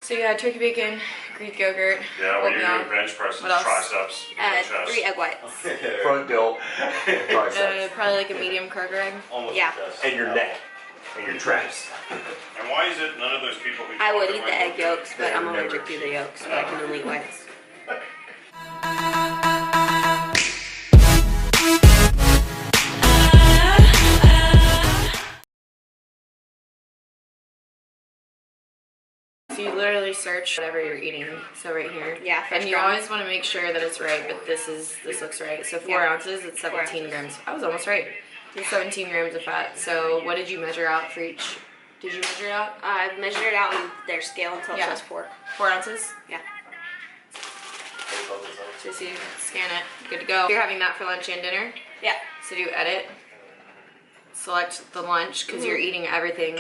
So you had turkey bacon, Greek yogurt. Yeah, what are you doing? Bench presses, triceps, chest. 3 egg whites. Front delt, triceps. Probably like a medium Kroger egg. Almost yeah. And your neck. And your traps. And why is it none of those people who I would eat the egg yolks, but I'm allergic to the yolks, so I can only eat whites. So you literally search whatever you're eating. So right here. Yeah. And you always want to make sure that it's right, but this looks right. So 4 ounces, it's 17 grams. I was almost right. It's 17 grams of fat. So what did you measure out for each? Did you measure it out? I measured it out on their scale until it says 4. 4 ounces? Yeah. So you scan it. Good to go. You're having that for lunch and dinner? Yeah. So do edit. Select the lunch because you're eating everything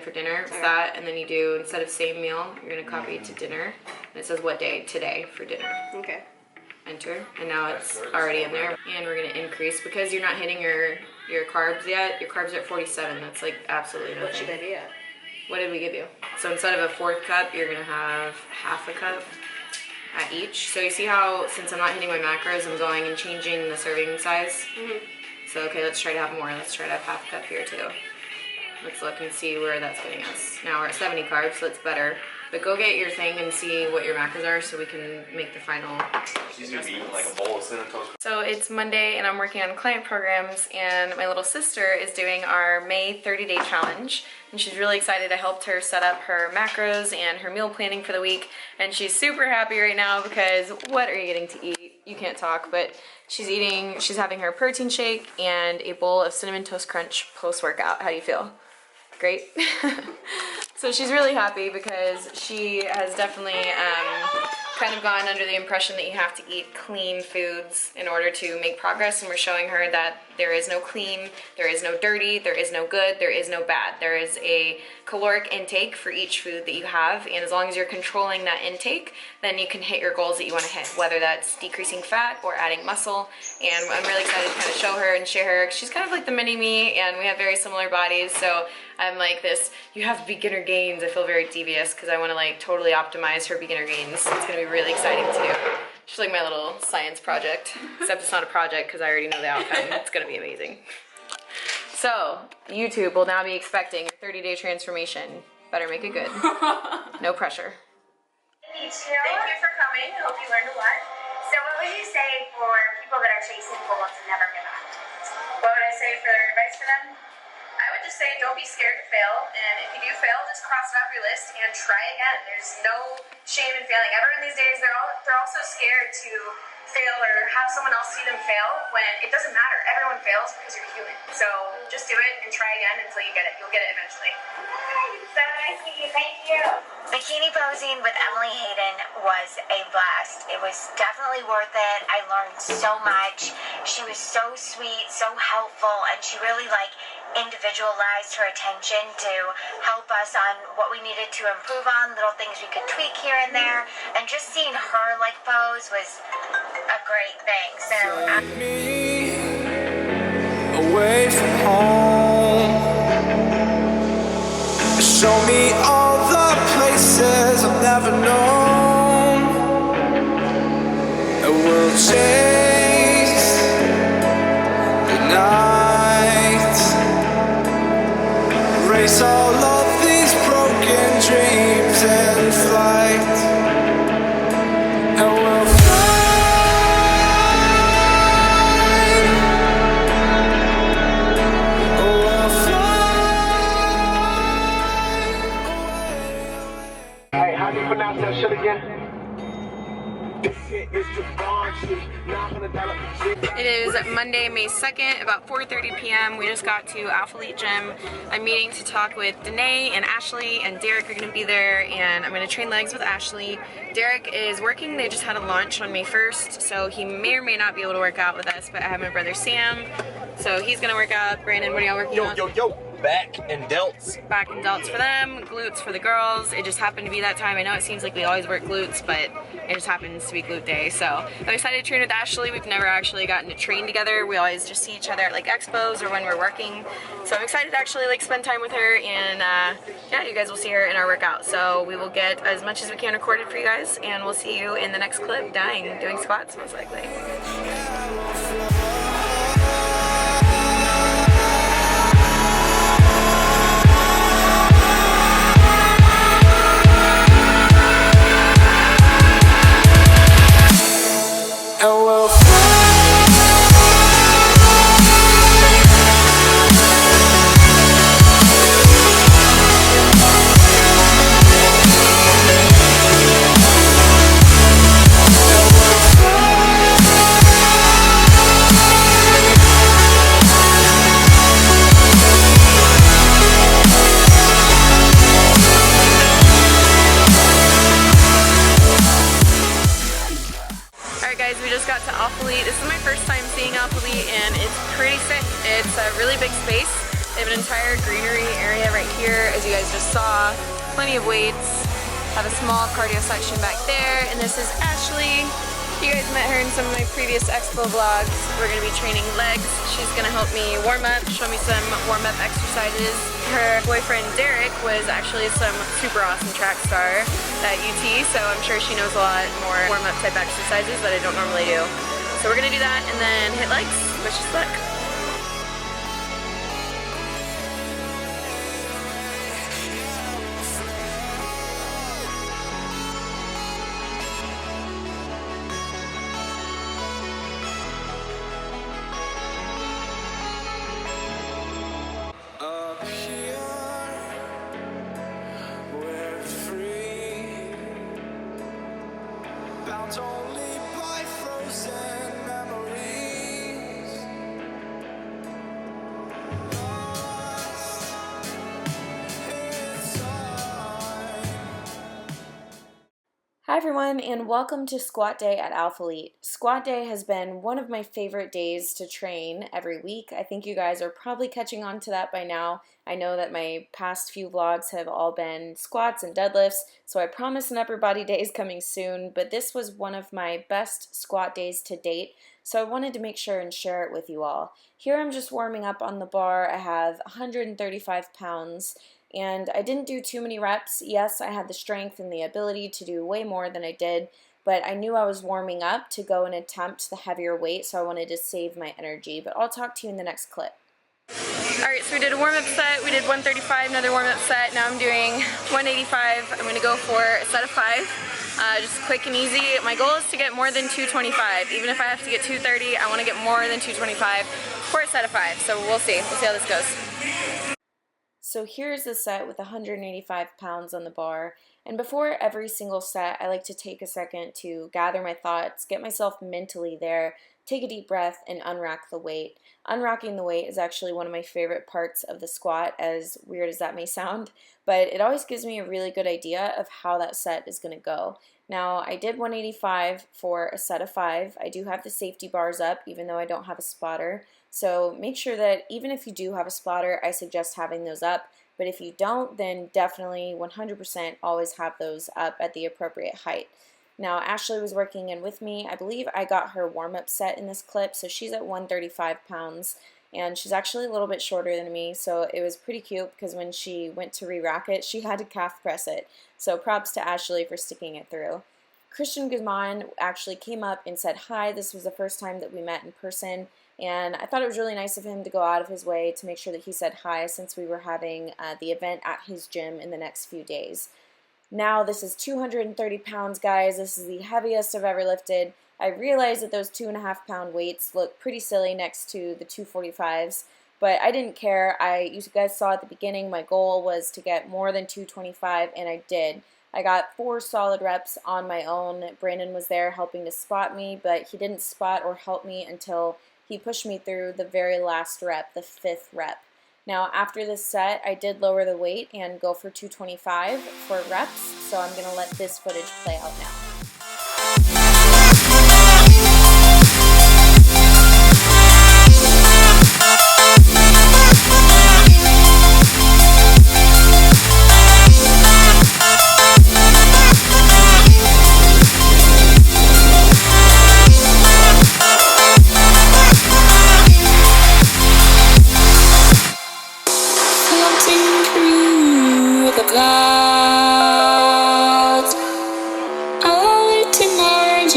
for dinner. It's that, and then you do, instead of same meal, you're gonna copy it to dinner. And it says what day today for dinner. Okay. Enter, and now it's already in there. And we're gonna increase because you're not hitting your carbs yet. Your carbs are at 47. That's like absolutely nothing. What should I be at? What did we give you? So instead of a 4th cup, you're gonna have half a cup at each. So you see how, since I'm not hitting my macros, I'm going and changing the serving size. So okay, let's try to have more. Let's try to have half a cup here too. Let's look and see where that's getting us. Now we're at 70 carbs, so it's better. But go get your thing and see what your macros are so we can make the final. She's gonna be eating like a bowl of cinnamon toast. So it's Monday and I'm working on client programs, and my little sister is doing our May 30-day challenge. And she's really excited. I helped her set up her macros and her meal planning for the week. And she's super happy right now because what are you getting to eat? You can't talk, but she's having her protein shake and a bowl of Cinnamon Toast Crunch post-workout. How do you feel? Great. So she's really happy because she has definitely kind of gone under the impression that you have to eat clean foods in order to make progress, and we're showing her that there is no clean, there is no dirty, there is no good, there is no bad. There is a caloric intake for each food that you have, and as long as you're controlling that intake, then you can hit your goals that you want to hit, whether that's decreasing fat or adding muscle. And I'm really excited to kind of show her and share her. She's kind of like the mini me, and we have very similar bodies, so I'm like this, you have beginner gains. I feel very devious because I want to like totally optimize her beginner gains. It's going to be really exciting to do. She's like my little science project, except it's not a project because I already know the outcome. It's going to be amazing. So YouTube will now be expecting a 30-day transformation. Better make it good. No pressure. Thank you for coming. I hope you learned a lot. So what would you say for people that are chasing goals and never give up? What would I say for advice for them? I would just say don't be scared to fail, and if you do fail, just cross it off your list and try again. There's no shame in failing. Everyone these days, they're also scared to fail or have someone else see them fail when it doesn't matter. Everyone fails because you're human. So just do it and try again until you get it. You'll get it eventually. So nice to meet you. Thank you. Bikini posing with Emily Hayden was a blast. It was definitely worth it. I learned so much. She was so sweet, so helpful, and she really individualized her attention to help us on what we needed to improve on, little things we could tweak here and there, and just seeing her pose was a great thing. So away from home, show me all the places I've never known, and we'll chase the night, erase all of these broken dreams in flight, and we'll Hey, how do you pronounce that shit again? It is Monday, May 2nd, about 4:30 p.m. We just got to ALPHALETE gym. I'm meeting to talk with Deanae and Ashley, and Dereck are going to be there, and I'm going to train legs with Ashley. Dereck is working. They just had a launch on May 1st, so he may or may not be able to work out with us, but I have my brother Sam, so he's going to work out. Brandon, what are y'all working on? Yo. back and delts. Back and delts for them, glutes for the girls. It just happened to be that time. I know it seems like we always work glutes, but it just happens to be glute day. So I'm excited to train with Ashley. We've never actually gotten to train together. We always just see each other at like expos or when we're working. So I'm excited to actually like spend time with her, and yeah, you guys will see her in our workout. So we will get as much as we can recorded for you guys, and we'll see you in the next clip doing squats most likely. We just got to ALPHALETE. This is my first time seeing ALPHALETE, and it's pretty sick. It's a really big space. They have an entire greenery area right here, as you guys just saw. Plenty of weights. Have a small cardio section back there, and this is Ashley. You guys met her in some of my previous expo vlogs. We're going to be training legs. She's going to help me warm up, show me some warm-up exercises. Her boyfriend Dereck was actually some super awesome track star at UT, so I'm sure she knows a lot more warm-up type exercises that I don't normally do. So we're going to do that and then hit legs. Wish us luck. Only by frozen memories. Hi everyone, and welcome to Squat Day at ALPHALETE. Squat Day has been one of my favorite days to train every week. I think you guys are probably catching on to that by now. I know that my past few vlogs have all been squats and deadlifts, so I promise an upper body day is coming soon, but this was one of my best squat days to date, so I wanted to make sure and share it with you all. Here I'm just warming up on the bar. I have 135 pounds. And I didn't do too many reps. Yes, I had the strength and the ability to do way more than I did, but I knew I was warming up to go and attempt the heavier weight, so I wanted to save my energy. But I'll talk to you in the next clip. Alright, so we did a warm-up set, we did 135, another warm-up set, now I'm doing 185. I'm going to go for a set of 5, just quick and easy. My goal is to get more than 225. Even if I have to get 230, I want to get more than 225 for a set of 5, so we'll see how this goes. So here's the set with 185 pounds on the bar, and before every single set I like to take a second to gather my thoughts, get myself mentally there, take a deep breath, and unrack the weight. Unracking the weight is actually one of my favorite parts of the squat, as weird as that may sound, but it always gives me a really good idea of how that set is going to go. Now, I did 185 for a set of 5. I do have the safety bars up, even though I don't have a spotter. So make sure that even if you do have a spotter, I suggest having those up. But if you don't, then definitely 100% always have those up at the appropriate height. Now, Ashley was working in with me. I believe I got her warm-up set in this clip, so she's at 135 pounds. And she's actually a little bit shorter than me, so it was pretty cute because when she went to re-rack it, she had to calf press it. So props to Ashley for sticking it through. Christian Guzman actually came up and said hi. This was the first time that we met in person, and I thought it was really nice of him to go out of his way to make sure that he said hi since we were having the event at his gym in the next few days. Now this is 230 pounds, guys. This is the heaviest I've ever lifted. I realize that those 2.5 pound weights look pretty silly next to the 245s, but I didn't care. You guys saw at the beginning my goal was to get more than 225, and I did. I got 4 solid reps on my own. Brandon was there helping to spot me, but he didn't spot or help me until he pushed me through the very last rep, the 5th rep. Now after this set, I did lower the weight and go for 225 for reps, so I'm going to let this footage play out now.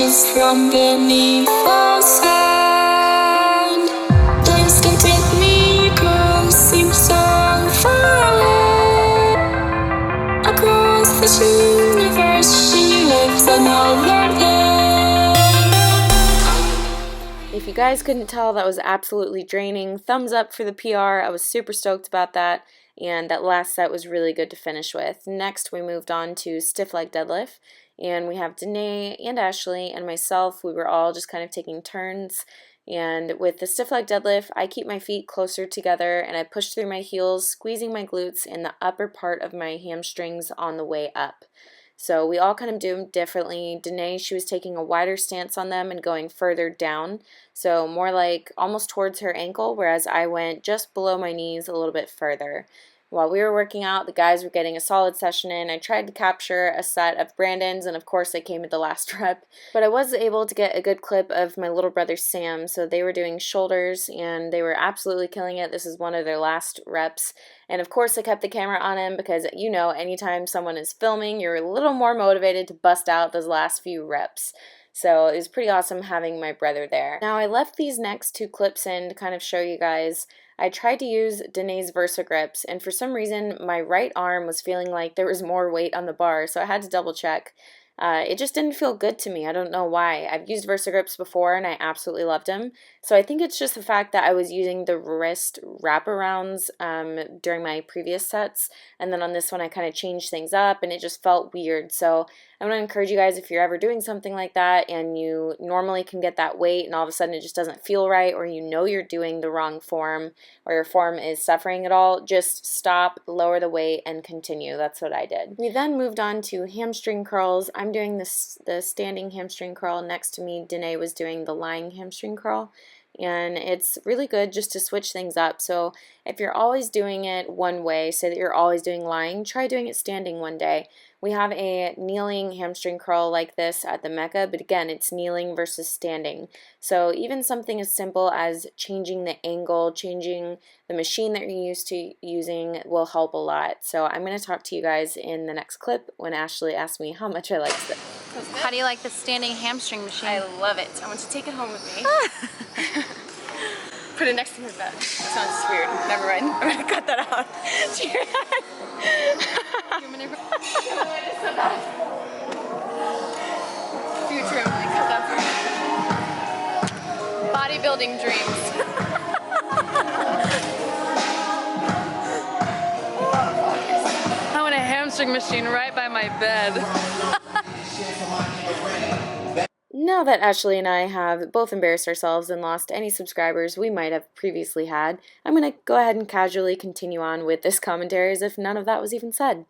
just from beneath the sand. Please don't take me across, seem so far away. Across this universe, she lives another day. If you guys couldn't tell, that was absolutely draining. Thumbs up for the PR. I was super stoked about that, and that last set was really good to finish with. Next, we moved on to stiff leg deadlift, and we have Deanae and Ashley and myself. We were all just kind of taking turns, and with the stiff leg deadlift, I keep my feet closer together, and I push through my heels, squeezing my glutes and the upper part of my hamstrings on the way up. So we all kind of do them differently. Deanae, she was taking a wider stance on them and going further down, so more like almost towards her ankle, whereas I went just below my knees a little bit further. While we were working out, the guys were getting a solid session in. I tried to capture a set of Brandon's, and of course I came at the last rep. But I was able to get a good clip of my little brother Sam, so they were doing shoulders, and they were absolutely killing it. This is one of their last reps. And of course I kept the camera on him because, you know, anytime someone is filming, you're a little more motivated to bust out those last few reps. So it was pretty awesome having my brother there. Now I left these next two clips in to kind of show you guys. I tried to use Deanae's Versa grips, and for some reason my right arm was feeling like there was more weight on the bar, so I had to double check. It just didn't feel good to me. I don't know why. I've used Versa grips before and I absolutely loved them. So I think it's just the fact that I was using the wrist wraparounds during my previous sets, and then on this one I kind of changed things up and it just felt weird. So I want to encourage you guys, if you're ever doing something like that and you normally can get that weight and all of a sudden it just doesn't feel right, or you know you're doing the wrong form or your form is suffering at all, just stop, lower the weight, and continue. That's what I did. We then moved on to hamstring curls. I'm doing the standing hamstring curl. Next to me, Deanae was doing the lying hamstring curl. And it's really good just to switch things up. So if you're always doing it one way, say that you're always doing lying, try doing it standing one day. We have a kneeling hamstring curl like this at the Mecca, but again, it's kneeling versus standing. So even something as simple as changing the angle, changing the machine that you're used to using will help a lot. So I'm going to talk to you guys in the next clip when Ashley asked me how much I liked it. How do you like the standing hamstring machine? I love it. I want to take it home with me. Put it next to my bed. That sounds weird. Never mind. I'm going to cut that out. Future, I'm going to cut that for bodybuilding dreams. I want a hamstring machine right by my bed. Now that Ashley and I have both embarrassed ourselves and lost any subscribers we might have previously had, I'm going to go ahead and casually continue on with this commentary as if none of that was even said.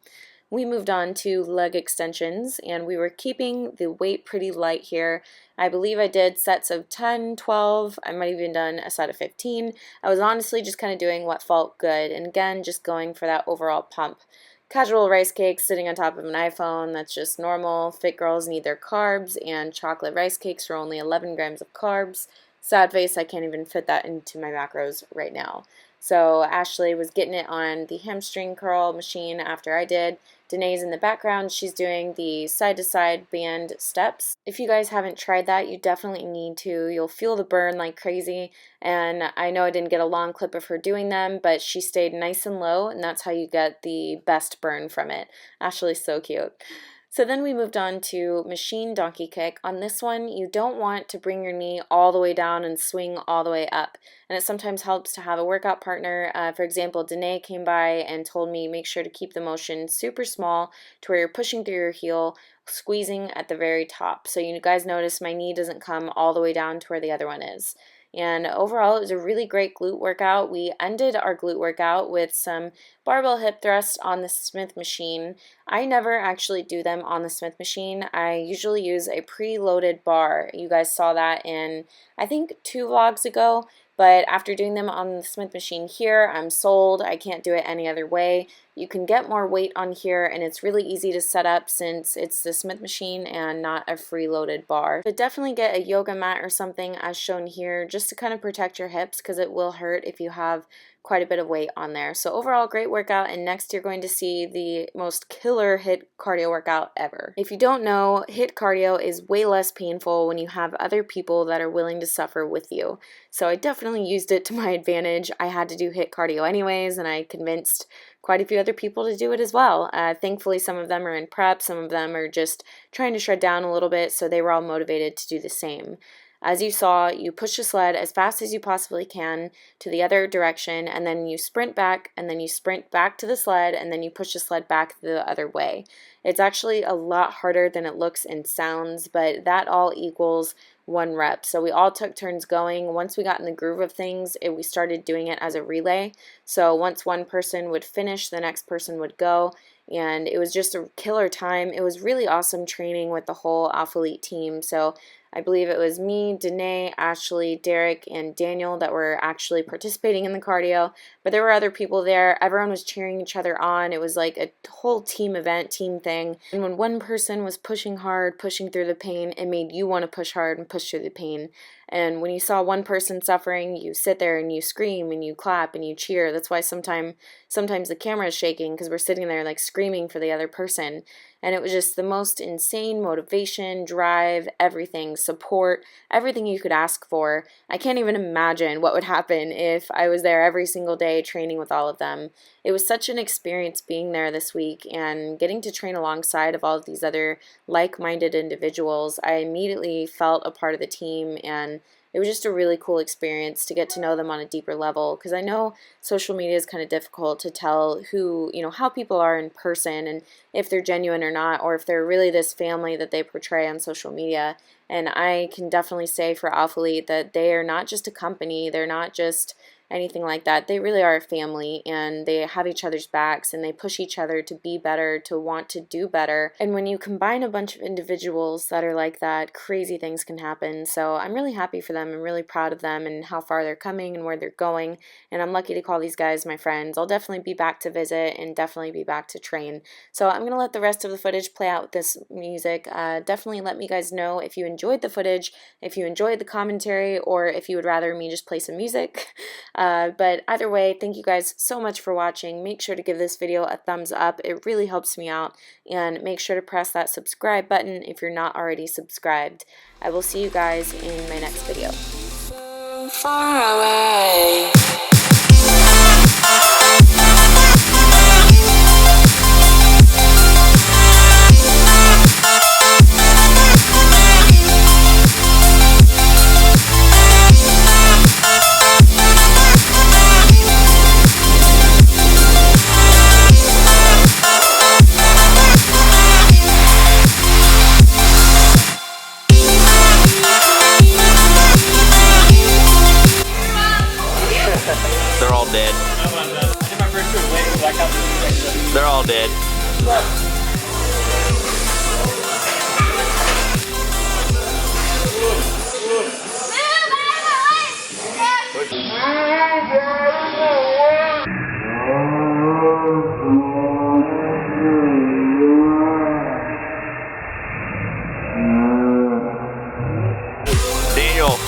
We moved on to leg extensions, and we were keeping the weight pretty light here. I believe I did sets of 10, 12, I might have even done a set of 15. I was honestly just kind of doing what felt good, and again, just going for that overall pump. Casual rice cakes sitting on top of an iPhone, that's just normal. Fit girls need their carbs, and chocolate rice cakes are only 11 grams of carbs. Sad face, I can't even fit that into my macros right now. So Ashley was getting it on the hamstring curl machine after I did. Deanae's in the background. She's doing the side-to-side band steps. If you guys haven't tried that, you definitely need to. You'll feel the burn like crazy. And I know I didn't get a long clip of her doing them, but she stayed nice and low, and that's how you get the best burn from it. Ashley's so cute. So then we moved on to machine donkey kick. On this one, you don't want to bring your knee all the way down and swing all the way up. And it sometimes helps to have a workout partner. For example, Deanae came by and told me make sure to keep the motion super small to where you're pushing through your heel, squeezing at the very top. So you guys notice my knee doesn't come all the way down to where the other one is. And overall, it was a really great glute workout. We ended our glute workout with some barbell hip thrusts on the Smith machine. I never actually do them on the Smith machine. I usually use a preloaded bar. You guys saw that in, I think, 2 vlogs ago. But after doing them on the Smith machine here, I'm sold. I can't do it any other way. You can get more weight on here, and it's really easy to set up since it's the Smith machine and not a freeloaded bar. But definitely get a yoga mat or something as shown here just to kind of protect your hips, because it will hurt if you have quite a bit of weight on there. So overall, great workout, and next you're going to see the most killer HIIT cardio workout ever. If you don't know, HIIT cardio is way less painful when you have other people that are willing to suffer with you. So I definitely used it to my advantage. I had to do HIIT cardio anyways, and I convinced quite a few other people to do it as well. Thankfully, some of them are in prep, some of them are just trying to shred down a little bit, so they were all motivated to do the same. As you saw, you push the sled as fast as you possibly can to the other direction, and then you sprint back, and then you sprint back to the sled, and then you push the sled back the other way. It's actually a lot harder than it looks and sounds, but that all equals 1 rep. So we all took turns going. Once we got in the groove of things, we started doing it as a relay. So once one person would finish, the next person would go, and it was just a killer time. It was really awesome training with the whole ALPHALETE team. So I believe it was me, Deanae, Ashley, Dereck, and Daniel that were actually participating in the cardio, but there were other people there. Everyone was cheering each other on. It was like a whole team event, team thing. And when one person was pushing hard, pushing through the pain, it made you want to push hard and push through the pain. And when you saw one person suffering, you sit there and you scream and you clap and you cheer. That's why sometimes the camera is shaking, because we're sitting there like screaming for the other person. And it was just the most insane motivation, drive, everything, support, everything you could ask for. I can't even imagine what would happen if I was there every single day training with all of them. It was such an experience being there this week and getting to train alongside of all of these other like-minded individuals. I immediately felt a part of the team, and it was just a really cool experience to get to know them on a deeper level, because I know social media is kind of difficult to tell who, how people are in person and if they're genuine or not, or if they're really this family that they portray on social media. And I can definitely say for ALPHALETE that they are not just a company, they're not just anything like that. They really are a family, and they have each other's backs, and they push each other to be better, to want to do better. And when you combine a bunch of individuals that are like that, crazy things can happen. So I'm really happy for them. I'm really proud of them and how far they're coming and where they're going, and I'm lucky to call these guys my friends. I'll definitely be back to visit and definitely be back to train. So I'm going to let the rest of the footage play out with this music. Definitely let me guys know if you enjoyed the footage, if you enjoyed the commentary, or if you would rather me just play some music. But either way, thank you guys so much for watching. Make sure to give this video a thumbs up. It really helps me out. And make sure to press that subscribe button if you're not already subscribed. I will see you guys in my next video. Far away. They're all dead. They're all dead. Daniel,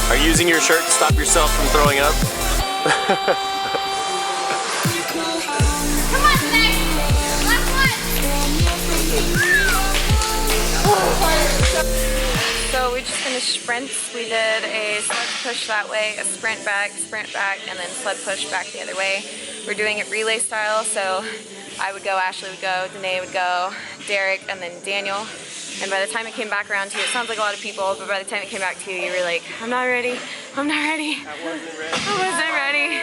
are you using your shirt to stop yourself from throwing up? So we just finished sprints. We did a sled push that way, a sprint back, and then sled push back the other way. We're doing it relay style, so I would go, Ashley would go, Deanae would go, Dereck, and then Daniel. And by the time it came back around to you, it sounds like a lot of people, but by the time it came back to you, you were like, I'm not ready, I'm not ready. I wasn't ready.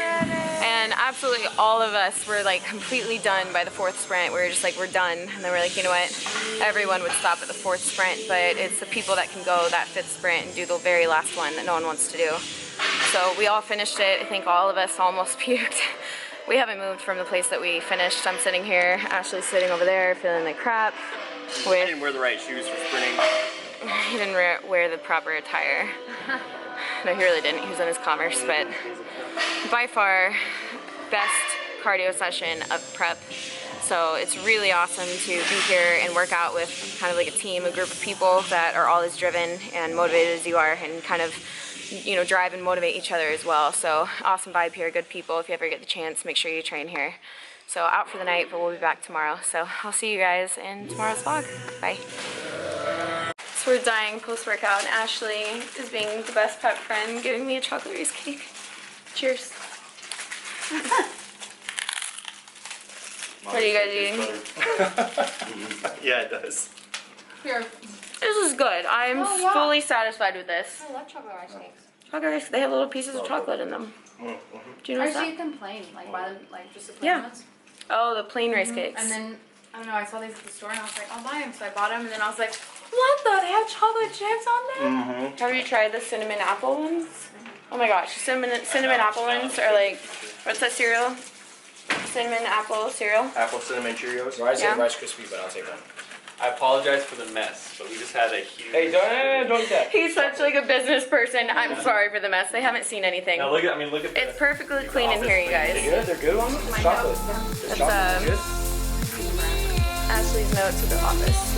And absolutely all of us were like completely done by the 4th sprint. We were just like, we're done. And then we're like, you know what? Everyone would stop at the 4th sprint, but it's the people that can go that 5th sprint and do the very last one that no one wants to do. So we all finished it. I think all of us almost puked. We haven't moved from the place that we finished. I'm sitting here, Ashley's sitting over there feeling like crap. I didn't wear the right shoes for sprinting. He didn't wear the proper attire. No, he really didn't. He was in his Commerce, but by far, best cardio session of prep. So it's really awesome to be here and work out with kind of like a team, a group of people that are all as driven and motivated as you are, and kind of, you know, drive and motivate each other as well. So awesome vibe here, good people. If you ever get the chance, make sure you train here. So out for the night, but we'll be back tomorrow. So I'll see you guys in tomorrow's vlog. Bye. So we're dying post-workout, and Ashley is being the best pet friend, giving me a chocolate rice cake. Cheers. What are you guys eating? Yeah, it does. Here. This is good. I'm fully satisfied with this. I love chocolate rice cakes. Chocolate rice, they have little pieces of chocolate in them. Do you know I that? just eat them plain, like buy them like just the plain ones. Oh, the plain rice cakes. And then I don't know, I saw these at the store and I was like, I'll buy them. So I bought them and then I was like, what the? They have chocolate chips on them? Have you tried the cinnamon apple ones? Oh my gosh, cinnamon apple ones are like, what's that cereal? Cinnamon apple cereal. Apple cinnamon Cheerios. Well, I say Yeah. Rice Krispies, but I'll take that. I apologize for the mess, but we just had a huge... Hey, don't eat that. He's such like a business person. I'm sorry for the mess. They haven't seen anything. Now look at, look at It's perfectly clean in here, you guys. They're good ones. It's chocolate. That's Ashley's notes of the office.